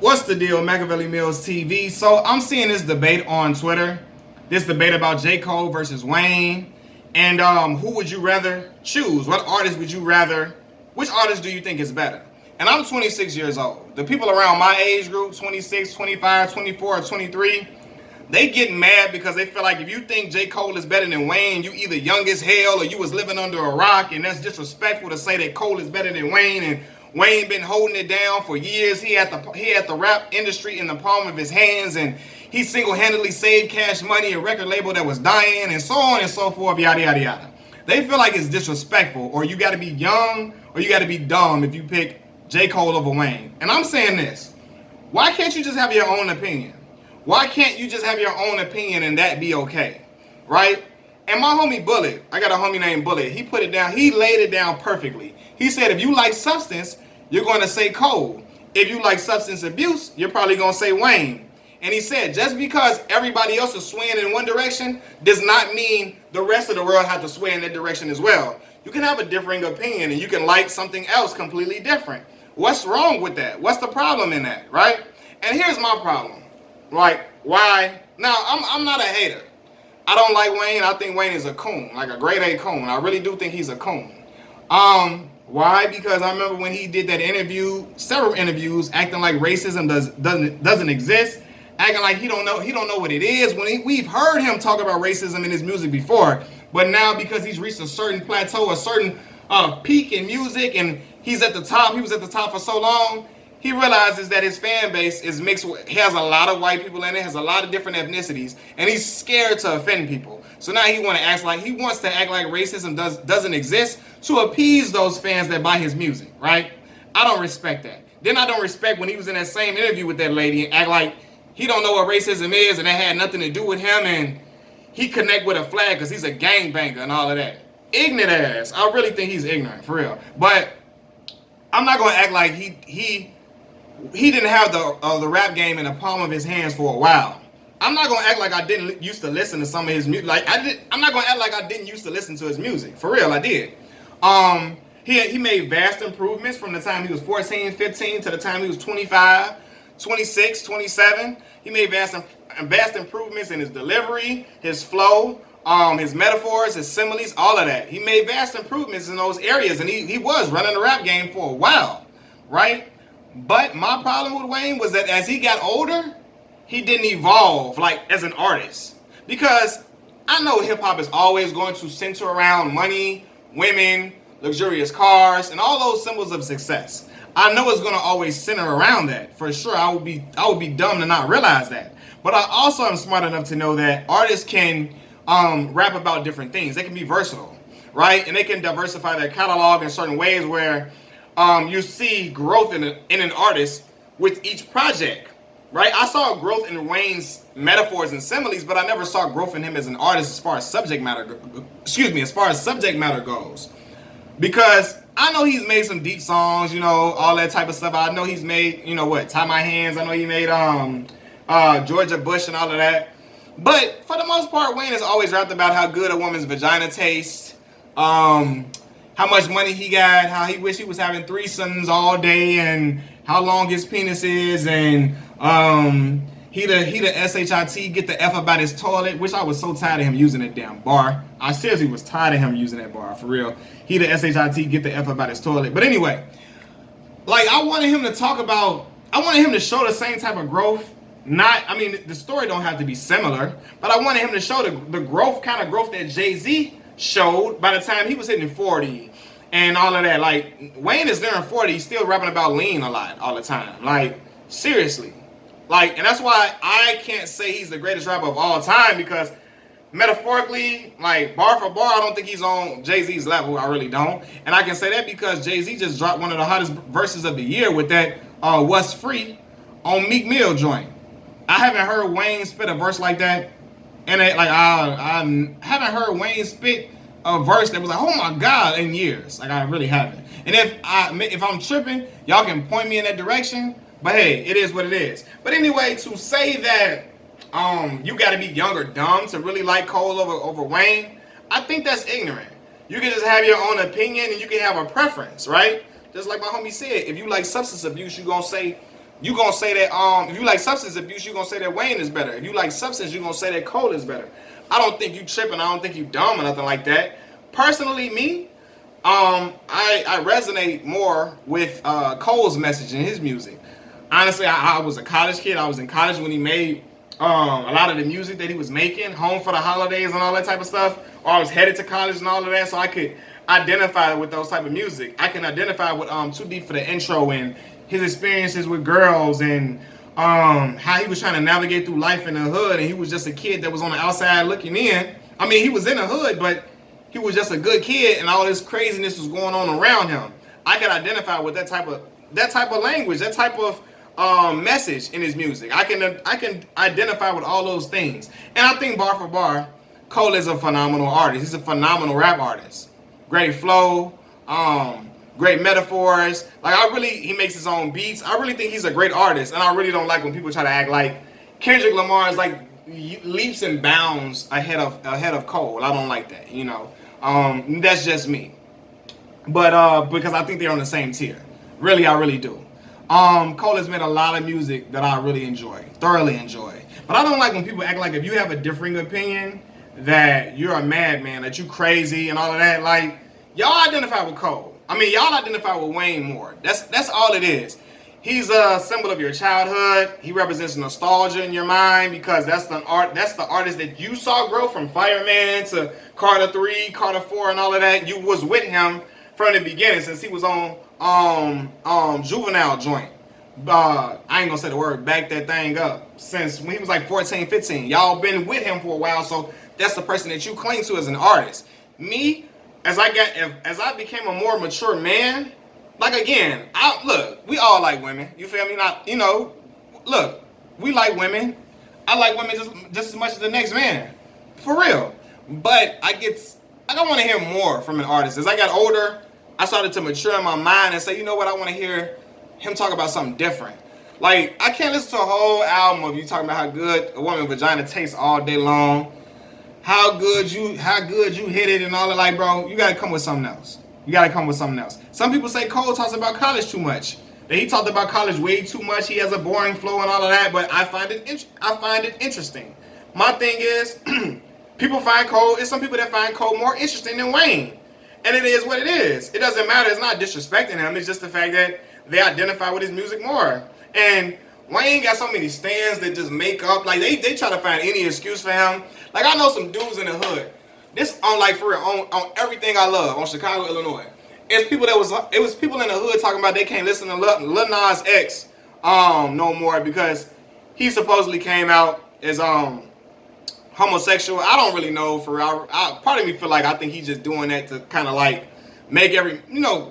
What's the deal, Machiavelli Mills TV? So I'm seeing this debate on Twitter. This debate about J.Cole versus Wayne. And who would you rather choose? What artist would you rather? Which artist do you think is better? And I'm 26 years old. The people around my age group, 26, 25, 24, or 23, they get mad because they feel like if you think J. Cole is better than Wayne, you either young as hell or you was living under a rock, and that's disrespectful to say that Cole is better than Wayne, and Wayne been holding it down for years. He had the rap industry in the palm of his hands, and he single-handedly saved Cash Money, a record label that was dying, and so on and so forth, yada, yada, yada. They feel like it's disrespectful, or you got to be young, or you got to be dumb if you pick J. Cole over Wayne. And I'm saying this. Why can't you just have your own opinion? Why can't you just have your own opinion and that be okay? Right? And my homie Bullet, I got a homie named Bullet, he put it down, he laid it down perfectly. He said if you like substance, you're going to say Cole. If you like substance abuse, you're probably going to say Wayne. And he said just because everybody else is swaying in one direction does not mean the rest of the world has to sway in that direction as well. You can have a differing opinion and you can like something else completely different. What's wrong with that? What's the problem in that, right? And here's my problem. Like, why? Now, I'm not a hater. I don't like Wayne. I think Wayne is a coon, like a grade A coon. I really do think he's a coon. Why? Because I remember when he did that interview, several interviews, acting like racism doesn't exist, acting like he don't know what it is. We've heard him talk about racism in his music before, but now because he's reached a certain plateau, a certain peak in music, and he's at the top. He was at the top for so long. He realizes that his fan base is mixed with, has a lot of white people in it, has a lot of different ethnicities, and he's scared to offend people. So now he wants to act like racism doesn't exist to appease those fans that buy his music, right? I don't respect that. Then I don't respect when he was in that same interview with that lady and act like he don't know what racism is and that had nothing to do with him, and he connect with a flag because he's a gangbanger and all of that. Ignorant ass. I really think he's ignorant, for real. But I'm not going to act like he didn't have the rap game in the palm of his hands for a while. I'm not gonna act like I didn't used to listen to some of his music. I'm not gonna act like I didn't used to listen to his music. For real, I did. He made vast improvements from the time he was 14, 15 to the time he was 25, 26, 27. He made vast improvements in his delivery, his flow, his metaphors, his similes, all of that. He made vast improvements in those areas, and he was running the rap game for a while, right? But my problem with Wayne was that as he got older, he didn't evolve like as an artist. Because I know hip hop is always going to center around money, women, luxurious cars, and all those symbols of success. I know it's going to always center around that. For sure, I would be dumb to not realize that. But I also am smart enough to know that artists can rap about different things. They can be versatile, right? And they can diversify their catalog in certain ways where you see growth in an artist with each project, right? I saw growth in Wayne's metaphors and similes, but I never saw growth in him as an artist as far as subject matter goes. Because I know he's made some deep songs, all that type of stuff. I know he's made, Tie My Hands. I know he made Georgia Bush and all of that. But for the most part, Wayne has always rapped about how good a woman's vagina tastes, how much money he got, how he wished he was having threesomes all day, and how long his penis is, and he the SHIT, get the F about his toilet, which I was so tired of him using that damn bar. I seriously was tired of him using that bar, for real. He the SHIT, get the F about his toilet. But anyway, I wanted him to show the same type of growth. The story don't have to be similar, but I wanted him to show the growth, kind of growth that Jay-Z showed by the time he was hitting 40 and all of that. Wayne is nearing 40, he's still rapping about lean a lot all the time. Seriously. And that's why I can't say he's the greatest rapper of all time, because metaphorically, bar for bar, I don't think he's on Jay-Z's level. I really don't. And I can say that because Jay-Z just dropped one of the hottest verses of the year with that What's Free on Meek Mill joint. I haven't heard Wayne spit a verse like that. And I haven't heard Wayne spit a verse that was like, oh my God, in years. I really haven't. And if I'm tripping, y'all can point me in that direction. But hey, it is what it is. But anyway, to say that you got to be young or dumb to really like Cole over Wayne, I think that's ignorant. You can just have your own opinion and you can have a preference, right? Just like my homie said, if you like substance abuse, you're going to say you gonna say that if you like substance abuse, you gonna say that Wayne is better. If you like substance, you gonna say that Cole is better. I don't think you tripping. I don't think you dumb or nothing like that. Personally, me, I resonate more with Cole's message in his music. Honestly, I was a college kid. I was in college when he made a lot of the music that he was making, Home for the Holidays and all that type of stuff. Or I was headed to college and all of that, so I could identify with those type of music. I can identify with Too Deep for the Intro and his experiences with girls and how he was trying to navigate through life in the hood, and he was just a kid that was on the outside looking in. I mean, he was in the hood, but he was just a good kid, and all this craziness was going on around him. I can identify with that type of language, that type of message in his music. I can identify with all those things, and I think bar for bar, Cole is a phenomenal artist. He's a phenomenal rap artist. Great flow, great metaphors. Like he makes his own beats. I really think he's a great artist, and I really don't like when people try to act like Kendrick Lamar is like leaps and bounds ahead of Cole. I don't like that, you know. That's just me. But because I think they're on the same tier. Really, I really do. Cole has made a lot of music that I really enjoy, thoroughly enjoy. But I don't like when people act like if you have a differing opinion that you're a madman, that you crazy and all of that. Like, y'all identify with Cole. I mean, y'all identify with Wayne more. That's all it is. He's a symbol of your childhood. He represents nostalgia in your mind because that's the artist that you saw grow from Fireman to Carter 3, Carter 4, and all of that. You was with him from the beginning since he was on Juvenile joint. I ain't gonna say the word, back that thing up. Since when he was like 14, 15. Y'all been with him for a while, so that's the person that you cling to as an artist. Me, as I became a more mature man, like again, look, we all like women. You feel me? Not, you know, look, we like women. I like women just as much as the next man. For real. But I don't want to hear more from an artist. As I got older, I started to mature in my mind and say, you know what, I want to hear him talk about something different. Like, I can't listen to a whole album of you talking about how good a woman's vagina tastes all day long, how good you hit it and all that. Like, bro, you gotta come with something else. Some people say Cole talks about college too much. That he talked about college way too much. He has a boring flow and all of that. But I find it interesting. My thing is, people find Cole. It's some people that find Cole more interesting than Wayne, and it is what it is. It doesn't matter. It's not disrespecting him. It's just the fact that they identify with his music more. And Wayne got so many stands that just make up. Like they try to find any excuse for him. Like I know some dudes in the hood. This on like for real on everything I love on Chicago, Illinois. It was people in the hood talking about they can't listen to Lil Nas X no more because he supposedly came out as homosexual. I don't really know for real. Part of me feel like I think he's just doing that to kind of like make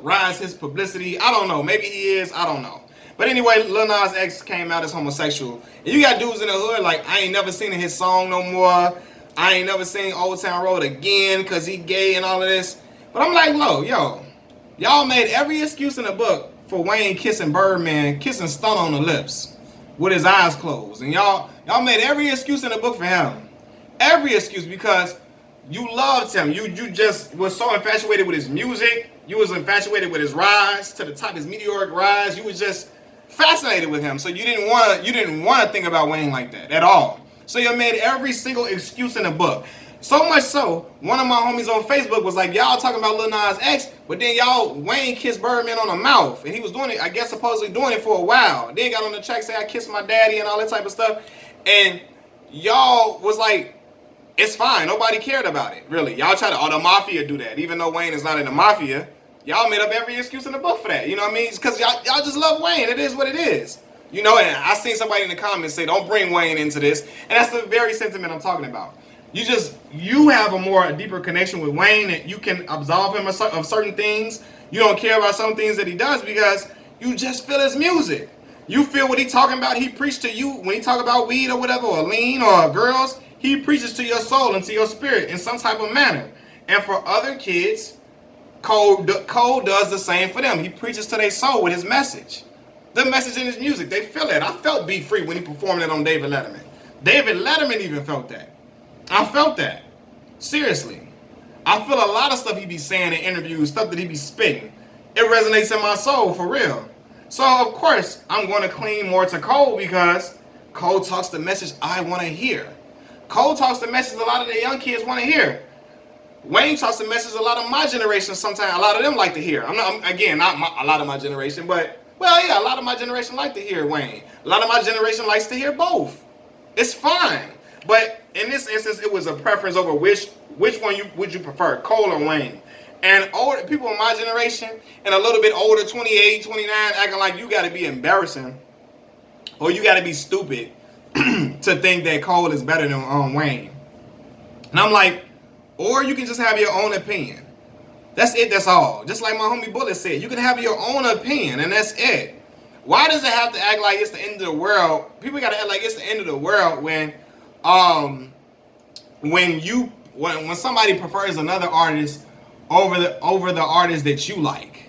rise his publicity. I don't know. Maybe he is. I don't know. But anyway, Lil Nas X came out as homosexual. And you got dudes in the hood like I ain't never seen his song no more. I ain't never seen Old Town Road again because he gay and all of this. But I'm like, y'all made every excuse in the book for Wayne kissing Birdman, kissing Stun on the lips with his eyes closed. And y'all made every excuse in the book for him. Every excuse because you loved him. You just was so infatuated with his music. You was infatuated with his rise to the top, his meteoric rise. You was just fascinated with him. So you didn't want to think about Wayne like that at all. So you made every single excuse in the book. So much so, one of my homies on Facebook was like, y'all talking about Lil Nas X, but then Wayne kissed Birdman on the mouth. And he was doing it, I guess supposedly doing it for a while. Then got on the track, say I kissed my daddy and all that type of stuff. And y'all was like, it's fine. Nobody cared about it, really. Y'all try to, the mafia do that. Even though Wayne is not in the mafia, y'all made up every excuse in the book for that. You know what I mean? Because y'all just love Wayne. It is what it is. You know, and I seen somebody in the comments say, don't bring Wayne into this. And that's the very sentiment I'm talking about. You have a deeper connection with Wayne and you can absolve him of certain things. You don't care about some things that he does because you just feel his music. You feel what he talking about. He preached to you when he talk about weed or whatever, or lean or girls. He preaches to your soul and to your spirit in some type of manner. And for other kids, Cole does the same for them. He preaches to their soul with his message. The message in his music, they feel it. I felt Be Free when he performed it on David Letterman. David Letterman even felt that. I felt that. Seriously. I feel a lot of stuff he be saying in interviews, stuff that he be spitting. It resonates in my soul, for real. So of course I'm going to clean more to Cole because Cole talks the message I want to hear. Cole talks the message a lot of the young kids want to hear. Wayne talks the message a lot of my generation sometimes a lot of them like to hear. A lot of my generation, but well, yeah, a lot of my generation like to hear Wayne. A lot of my generation likes to hear both. It's fine. But in this instance, it was a preference over which one would you prefer, Cole or Wayne. And older people in my generation and a little bit older, 28, 29, acting like you got to be embarrassing or you got to be stupid to think that Cole is better than Wayne. And I'm like, or you can just have your own opinion. That's it, that's all. Just like my homie Bullet said, you can have your own opinion and that's it. Why does it have to act like it's the end of the world? People got to act like it's the end of the world when somebody prefers another artist over the artist that you like.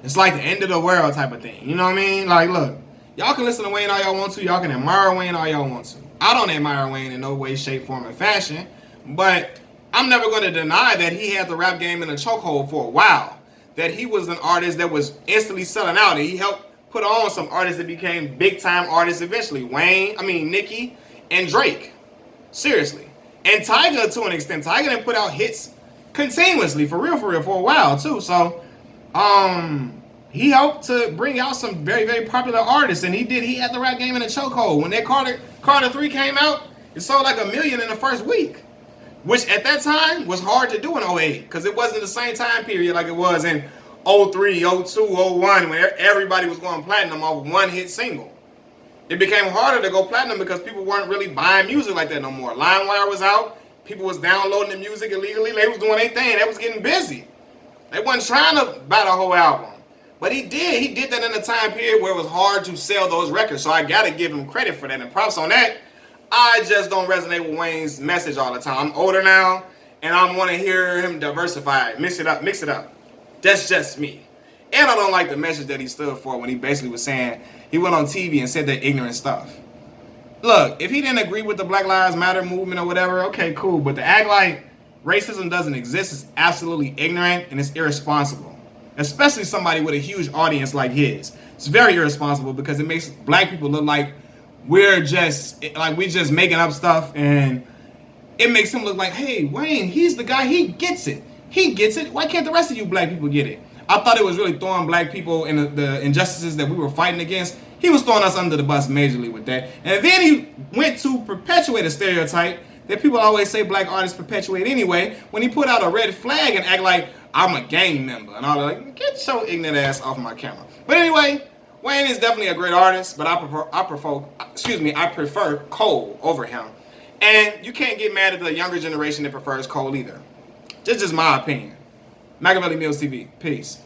It's like the end of the world type of thing. You know what I mean? Like, look, y'all can listen to Wayne all y'all want to. Y'all can admire Wayne all y'all want to. I don't admire Wayne in no way, shape, form, or fashion. But I'm never going to deny that he had the rap game in a chokehold for a while. That he was an artist that was instantly selling out. And he helped put on some artists that became big-time artists eventually. Nicki, and Drake. Seriously. And Tyga to an extent. Tyga done put out hits continuously, for real, for a while, too. So, he helped to bring out some very, very popular artists. And he had the rap game in a chokehold. When that Carter 3 came out, it sold like 1 million in the first week. Which at that time was hard to do in 08 because it wasn't the same time period like it was in 03, 02, 01 when everybody was going platinum off one hit single. It became harder to go platinum because people weren't really buying music like that no more. LimeWire was out. People was downloading the music illegally. They was doing their thing. They was getting busy. They wasn't trying to buy the whole album. But he did. He did that in a time period where it was hard to sell those records. So I got to give him credit for that. And props on that. I just don't resonate with Wayne's message all the time. I'm older now, and I want to hear him diversify, mix it up. That's just me. And I don't like the message that he stood for when he basically was saying, he went on TV and said that ignorant stuff. Look, if he didn't agree with the Black Lives Matter movement or whatever, okay, cool. But to act like racism doesn't exist is absolutely ignorant and it's irresponsible. Especially somebody with a huge audience like his. It's very irresponsible because it makes black people look like we're just making up stuff, and it makes him look like, hey, Wayne, he's the guy, he gets it. He gets it. Why can't the rest of you black people get it? I thought it was really throwing black people in the injustices that we were fighting against. He was throwing us under the bus majorly with that. And then he went to perpetuate a stereotype that people always say black artists perpetuate anyway when he put out a red flag and act like I'm a gang member. And all that. Like, get your ignorant ass off my camera. But anyway, Wayne is definitely a great artist, but I prefer Cole over him. And you can't get mad at the younger generation that prefers Cole either. Just my opinion. Machiavelli Mills TV. Peace.